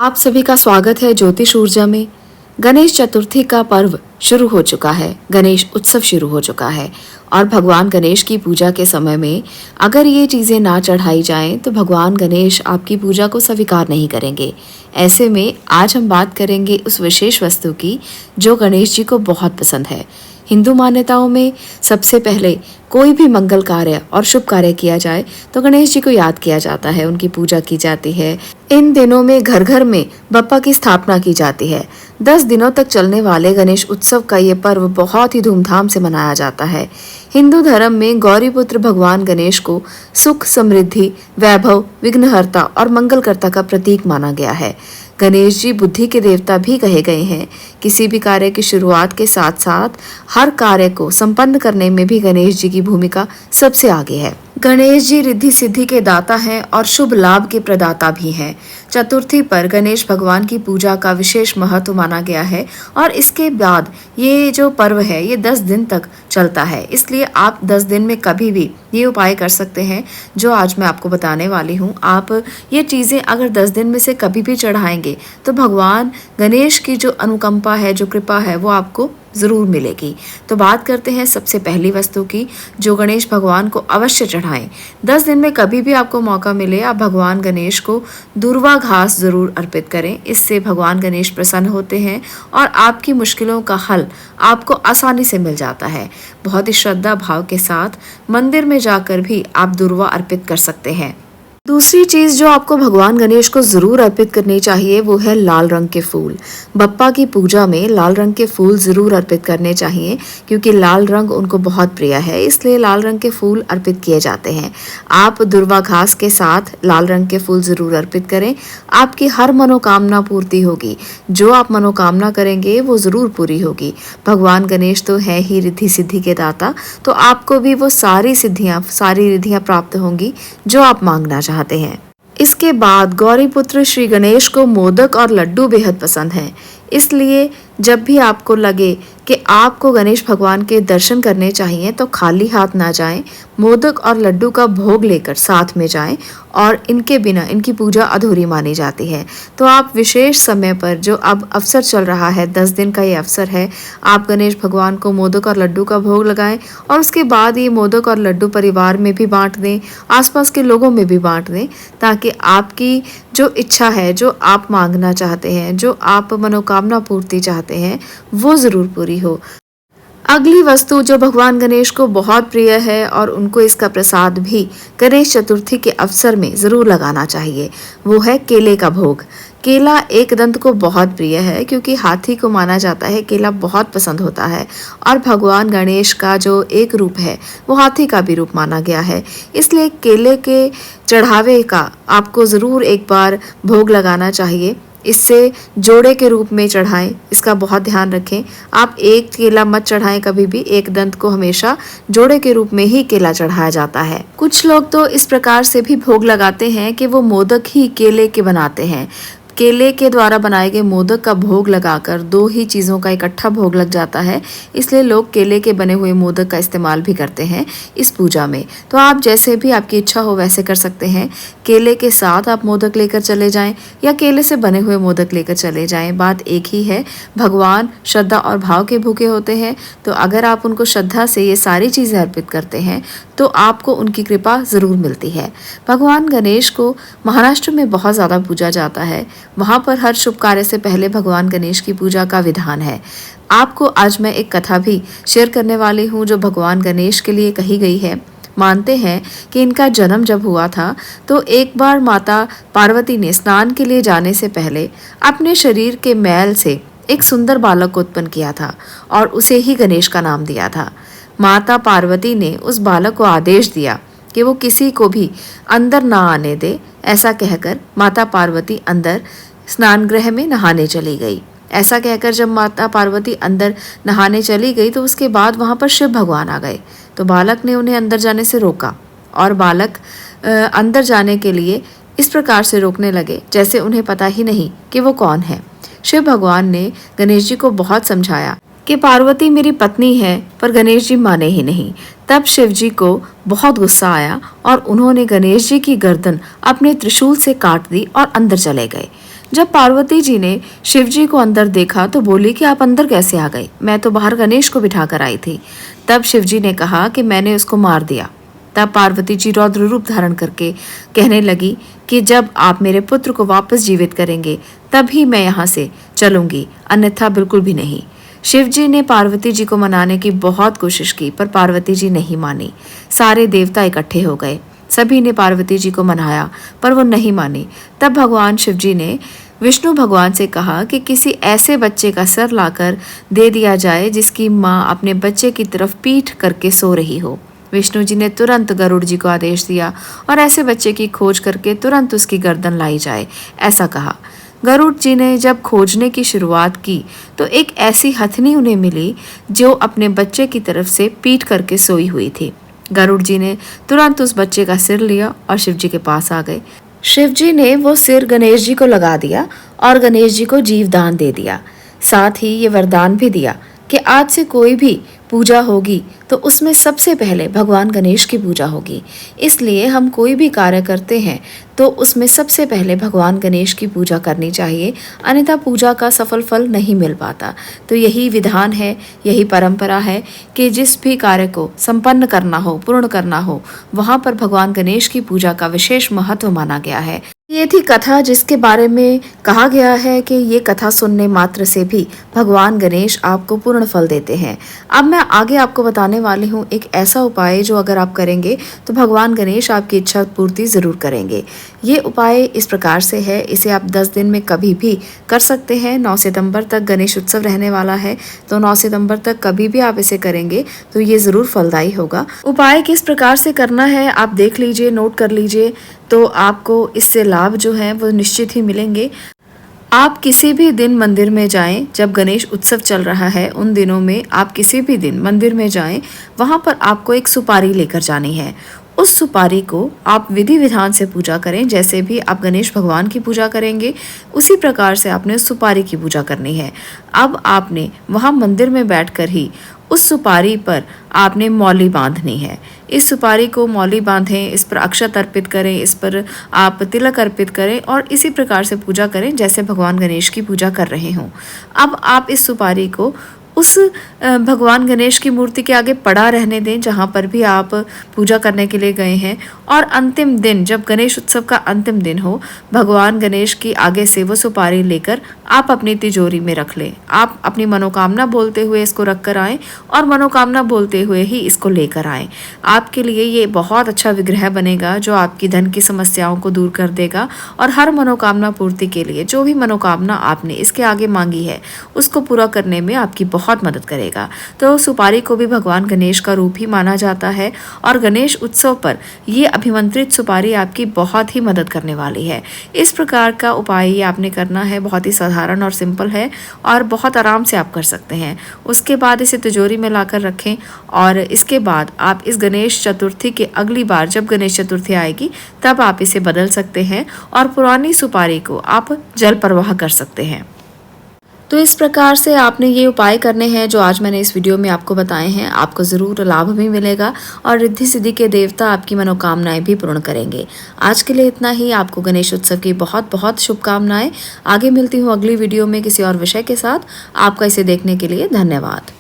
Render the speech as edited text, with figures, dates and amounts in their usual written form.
आप सभी का स्वागत है ज्योतिष ऊर्जा में। गणेश चतुर्थी का पर्व शुरू हो चुका है, गणेश उत्सव शुरू हो चुका है और भगवान गणेश की पूजा के समय में अगर ये चीज़ें ना चढ़ाई जाएं तो भगवान गणेश आपकी पूजा को स्वीकार नहीं करेंगे। ऐसे में आज हम बात करेंगे उस विशेष वस्तु की जो गणेश जी को बहुत पसंद है। हिंदू मान्यताओं में सबसे पहले कोई भी मंगल कार्य और शुभ कार्य किया जाए तो गणेश जी को याद किया जाता है, उनकी पूजा की जाती है। इन दिनों में घर घर में बप्पा की स्थापना की जाती है। 10 दिनों तक चलने वाले गणेश उत्सव का ये पर्व बहुत ही धूमधाम से मनाया जाता है। हिंदू धर्म में गौरी पुत्र भगवान गणेश को सुख, समृद्धि, वैभव, विघ्नहर्ता और मंगलकर्ता का प्रतीक माना गया है। गणेश जी बुद्धि के देवता भी कहे गए हैं। किसी भी कार्य की शुरुआत के साथ साथ हर कार्य को संपन्न करने में भी गणेश जी की भूमिका सबसे आगे है। गणेश जी रिद्धि सिद्धि के दाता हैं और शुभ लाभ के प्रदाता भी हैं। चतुर्थी पर गणेश भगवान की पूजा का विशेष महत्व माना गया है और इसके बाद ये जो पर्व है ये 10 दिन तक चलता है। इसलिए आप 10 दिन में कभी भी ये उपाय कर सकते हैं जो आज मैं आपको बताने वाली हूँ। आप ये चीज़ें अगर 10 दिन में से कभी भी चढ़ाएंगे तो भगवान गणेश की जो अनुकंपा है, जो कृपा है, वो आपको ज़रूर मिलेगी। तो बात करते हैं सबसे पहली वस्तु की जो गणेश भगवान को अवश्य चढ़ाएं। 10 दिन में कभी भी आपको मौका मिले आप भगवान गणेश को दूर्वा घास ज़रूर अर्पित करें। इससे भगवान गणेश प्रसन्न होते हैं और आपकी मुश्किलों का हल आपको आसानी से मिल जाता है। बहुत ही श्रद्धा भाव के साथ मंदिर में जाकर भी आप दूर्वा अर्पित कर सकते हैं। दूसरी चीज जो आपको भगवान गणेश को जरूर अर्पित करनी चाहिए वो है लाल रंग के फूल। बप्पा की पूजा में लाल रंग के फूल जरूर अर्पित करने चाहिए क्योंकि लाल रंग उनको बहुत प्रिय है, इसलिए लाल रंग के फूल अर्पित किए जाते हैं। आप दुर्वा घास के साथ लाल रंग के फूल जरूर अर्पित करें। आपकी हर मनोकामना पूर्ति होगी। जो आप मनोकामना करेंगे वो जरूर पूरी होगी। भगवान गणेश तो है ही रिद्धि सिद्धि के दाता, तो आपको भी वो सारी सिद्धियां, सारी रिद्धियां प्राप्त होंगी जो आप मांगना चाहते हैं। इसके बाद गौरी पुत्र श्री गणेश को मोदक और लड्डू बेहद पसंद हैं। इसलिए जब भी आपको लगे कि आपको गणेश भगवान के दर्शन करने चाहिए तो खाली हाथ ना जाएं, मोदक और लड्डू का भोग लेकर साथ में जाएं और इनके बिना इनकी पूजा अधूरी मानी जाती है। तो आप विशेष समय पर जो अब अवसर चल रहा है, 10 दिन का ये अवसर है, आप गणेश भगवान को मोदक और लड्डू का भोग लगाएं और उसके बाद ये मोदक और लड्डू परिवार में भी बांट दें, आसपास के लोगों में भी बांट दें, ताकि आपकी जो इच्छा है, जो आप मांगना चाहते हैं, जो आप मनोकामना पूर्ति चाहते हैं, वो ज़रूर पूरी हो। अगली वस्तु जो भगवान गणेश को बहुत प्रिय है और उनको इसका प्रसाद भी गणेश चतुर्थी के अवसर में ज़रूर लगाना चाहिए, वो है केले का भोग। केला एक दंत को बहुत प्रिय है क्योंकि हाथी को माना जाता है केला बहुत पसंद होता है और भगवान गणेश का जो एक रूप है वो हाथी का भी रूप माना गया है। इसलिए केले के चढ़ावे का आपको ज़रूर एक बार भोग लगाना चाहिए। इससे जोड़े के रूप में चढ़ाएं, इसका बहुत ध्यान रखें। आप एक केला मत चढ़ाएं कभी भी, एक दंत को हमेशा जोड़े के रूप में ही केला चढ़ाया जाता है। कुछ लोग तो इस प्रकार से भी भोग लगाते हैं कि वो मोदक ही केले के बनाते हैं। केले के द्वारा बनाए गए मोदक का भोग लगाकर 2 ही चीज़ों का इकट्ठा भोग लग जाता है, इसलिए लोग केले के बने हुए मोदक का इस्तेमाल भी करते हैं इस पूजा में। तो आप जैसे भी आपकी इच्छा हो वैसे कर सकते हैं। केले के साथ आप मोदक लेकर चले जाएं या केले से बने हुए मोदक लेकर चले जाएं, बात एक ही है। भगवान श्रद्धा और भाव के भूखे होते हैं, तो अगर आप उनको श्रद्धा से ये सारी चीज़ें अर्पित करते हैं तो आपको उनकी कृपा ज़रूर मिलती है। भगवान गणेश को महाराष्ट्र में बहुत ज़्यादा पूजा जाता है। वहाँ पर हर शुभ कार्य से पहले भगवान गणेश की पूजा का विधान है। आपको आज मैं एक कथा भी शेयर करने वाली हूँ जो भगवान गणेश के लिए कही गई है। मानते हैं कि इनका जन्म जब हुआ था तो एक बार माता पार्वती ने स्नान के लिए जाने से पहले अपने शरीर के मैल से एक सुंदर बालक को उत्पन्न किया था और उसे ही गणेश का नाम दिया था। माता पार्वती ने उस बालक को आदेश दिया कि वो किसी को भी अंदर ना आने दे। ऐसा कहकर माता पार्वती अंदर स्नान गृह में नहाने चली गई। ऐसा कहकर जब माता पार्वती अंदर नहाने चली गई तो उसके बाद वहाँ पर शिव भगवान आ गए। तो बालक ने उन्हें अंदर जाने से रोका और बालक अंदर जाने के लिए इस प्रकार से रोकने लगे जैसे उन्हें पता ही नहीं कि वो कौन है। शिव भगवान ने गणेश जी को बहुत समझाया कि पार्वती मेरी पत्नी है, पर गणेश जी माने ही नहीं। तब शिव जी को बहुत गुस्सा आया और उन्होंने गणेश जी की गर्दन अपने त्रिशूल से काट दी और अंदर चले गए। जब पार्वती जी ने शिव जी को अंदर देखा तो बोली कि आप अंदर कैसे आ गए, मैं तो बाहर गणेश को बिठा कर आई थी। तब शिव जी ने कहा कि मैंने उसको मार दिया। तब पार्वती जी रौद्र रूप धारण करके कहने लगी कि जब आप मेरे पुत्र को वापस जीवित करेंगे तभी मैं यहाँ से चलूंगी, अन्यथा बिल्कुल भी नहीं। शिव जी ने पार्वती जी को मनाने की बहुत कोशिश की पर पार्वती जी नहीं मानी। सारे देवता इकट्ठे हो गए, सभी ने पार्वती जी को मनाया पर वो नहीं मानी। तब भगवान शिव जी ने विष्णु भगवान से कहा कि किसी ऐसे बच्चे का सर लाकर दे दिया जाए जिसकी माँ अपने बच्चे की तरफ पीठ करके सो रही हो। विष्णु जी ने तुरंत गरुड़ जी को आदेश दिया और ऐसे बच्चे की खोज करके तुरंत उसकी गर्दन लाई जाए, ऐसा कहा। गरुड़ जी ने जब खोजने की शुरुआत की तो एक ऐसी हथनी उन्हें मिली जो अपने बच्चे की तरफ से पीठ करके सोई हुई थी। गरुड़ जी ने तुरंत उस बच्चे का सिर लिया और शिव जी के पास आ गए। शिव जी ने वो सिर गणेश जी को लगा दिया और गणेश जी को जीवदान दे दिया। साथ ही ये वरदान भी दिया कि आज से कोई भी पूजा होगी तो उसमें सबसे पहले भगवान गणेश की पूजा होगी। इसलिए हम कोई भी कार्य करते हैं तो उसमें सबसे पहले भगवान गणेश की पूजा करनी चाहिए, अन्यथा पूजा का सफल फल नहीं मिल पाता। तो यही विधान है, यही परंपरा है कि जिस भी कार्य को संपन्न करना हो, पूर्ण करना हो, वहाँ पर भगवान गणेश की पूजा का विशेष महत्व माना गया है। ये थी कथा जिसके बारे में कहा गया है कि ये कथा सुनने मात्र से भी भगवान गणेश आपको पूर्ण फल देते हैं। अब मैं आगे आपको बताने वाली हूँ एक ऐसा उपाय जो अगर आप करेंगे तो भगवान गणेश आपकी इच्छा पूर्ति जरूर करेंगे। ये उपाय इस प्रकार से है, इसे आप 10 दिन में कभी भी कर सकते हैं। 9 सितंबर तक गणेश उत्सव रहने वाला है, तो 9 सितंबर तक कभी भी आप इसे करेंगे तो ये जरूर फलदायी होगा। उपाय किस प्रकार से करना है आप देख लीजिए, नोट कर लीजिए, तो आपको इससे लाभ जो है वो निश्चित ही मिलेंगे। आप किसी भी दिन मंदिर में जाएं, जब गणेश उत्सव चल रहा है उन दिनों में आप किसी भी दिन मंदिर में जाएं, वहां पर आपको एक सुपारी लेकर जानी है। उस सुपारी को आप विधि विधान से पूजा करें, जैसे भी आप गणेश भगवान की पूजा करेंगे उसी प्रकार से आपने उस सुपारी की पूजा करनी है। अब आपने वहां मंदिर में बैठकर ही उस सुपारी पर आपने मौली बांधनी है। इस सुपारी को मौली बांधें, इस पर अक्षत अर्पित करें, इस पर आप तिलक अर्पित करें और इसी प्रकार से पूजा करें जैसे भगवान गणेश की पूजा कर रहे हों। अब आप इस सुपारी को उस भगवान गणेश की मूर्ति के आगे पड़ा रहने दें जहाँ पर भी आप पूजा करने के लिए गए हैं, और अंतिम दिन जब गणेश उत्सव का अंतिम दिन हो, भगवान गणेश की आगे से वो सुपारी लेकर आप अपनी तिजोरी में रख लें। आप अपनी मनोकामना बोलते हुए इसको रख कर आएँ और मनोकामना बोलते हुए ही इसको लेकर आएँ। आपके लिए ये बहुत अच्छा विग्रह बनेगा जो आपकी धन की समस्याओं को दूर कर देगा और हर मनोकामना पूर्ति के लिए जो भी मनोकामना आपने इसके आगे मांगी है उसको पूरा करने में आपकी बहुत मदद करेगा। तो सुपारी को भी भगवान गणेश का रूप ही माना जाता है और गणेश उत्सव पर ये अभिमंत्रित सुपारी आपकी बहुत ही मदद करने वाली है। इस प्रकार का उपाय ये आपने करना है, बहुत ही साधारण और सिंपल है और बहुत आराम से आप कर सकते हैं। उसके बाद इसे तिजोरी में लाकर रखें और इसके बाद आप इस गणेश चतुर्थी के अगली बार जब गणेश चतुर्थी आएगी तब आप इसे बदल सकते हैं और पुरानी सुपारी को आप जल प्रवाह कर सकते हैं। तो इस प्रकार से आपने ये उपाय करने हैं जो आज मैंने इस वीडियो में आपको बताए हैं। आपको ज़रूर लाभ भी मिलेगा और रिद्धि सिद्धि के देवता आपकी मनोकामनाएं भी पूर्ण करेंगे। आज के लिए इतना ही। आपको गणेश उत्सव की बहुत बहुत शुभकामनाएं। आगे मिलती हूँ अगली वीडियो में किसी और विषय के साथ। आपका इसे देखने के लिए धन्यवाद।